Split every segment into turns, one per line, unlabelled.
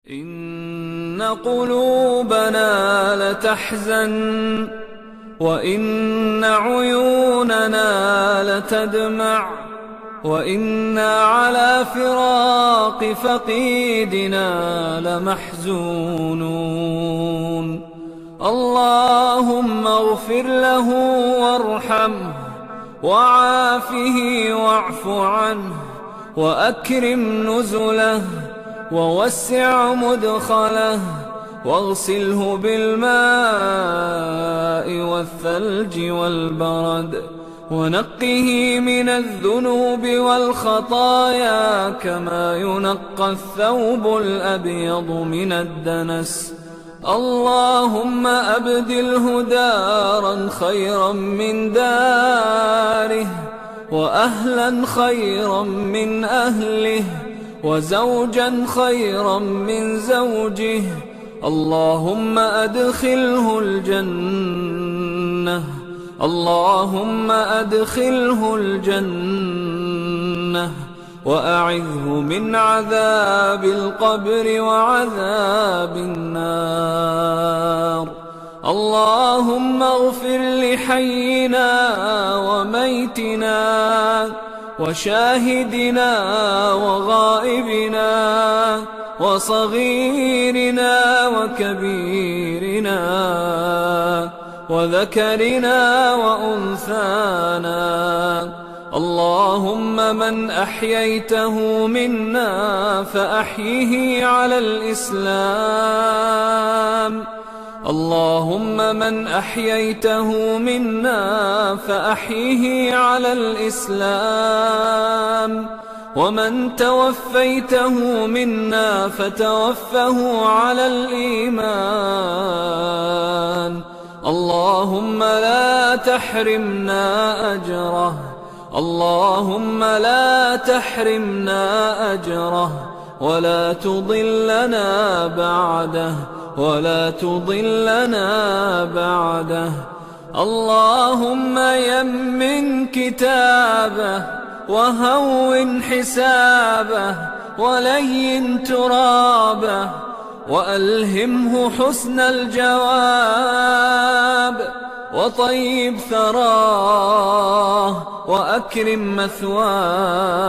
إن قلوبنا لتحزن وإن عيوننا لتدمع وإنا على فراق فقيدنا لمحزونون. اللهم اغفر له وارحمه وعافه واعف عنه وأكرم نزله ووسع مدخله واغسله بالماء والثلج والبرد ونقه من الذنوب والخطايا كما ينقى الثوب الأبيض من الدنس. اللهم أبدله دارا خيرا من داره وأهلا خيرا من أهله وزوجا خيرا من زوجه. اللهم أدخله الجنة، اللهم أدخله الجنة وأعذه من عذاب القبر وعذاب النار. اللهم اغفر لحينا وميتنا وشاهدنا وغائبنا وصغيرنا وكبيرنا وذكرنا وأنثانا. اللهم من أحييته منا فأحيه على الإسلام، اللهم من أحييته منا فأحيه على الإسلام، ومن توفيته منا فتوفه على الإيمان. اللهم لا تحرمنا أجره، اللهم لا تحرمنا أجره ولا تضلنا بعده، ولا تضلنا بعده. اللهم يمن كتابه وهون حسابه ولين ترابه وألهمه حسن الجواب وطيب ثراه وأكرم مثواه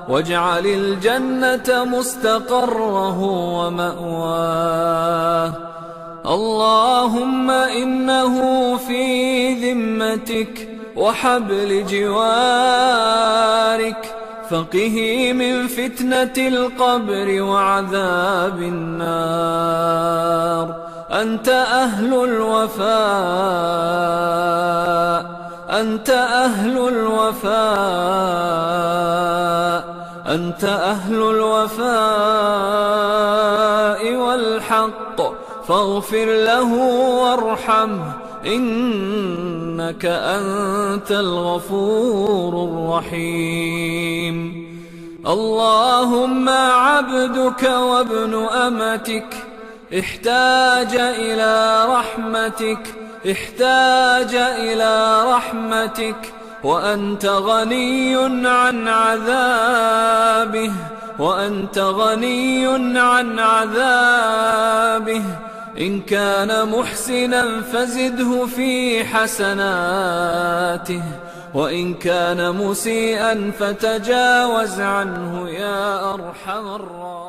واجعل الجنة مستقره ومأواه. اللهم إنه في ذمتك وحبل جوارك، فقه من فتنة القبر وعذاب النار. أنت أهل الوفاء، أنت أهل الوفاء، أنت أهل الوفاء والحق، فاغفر له وارحمه إنك أنت الغفور الرحيم. اللهم عبدك وابن أمتك احتاج إلى رحمتك، احتاج إلى رحمتك، وأنت غني عن عذابه، وأنت غني عن عذابه. إن كان محسنا فزده في حسناته، وإن كان مسيئا فتجاوز عنه يا أرحم الراحمين.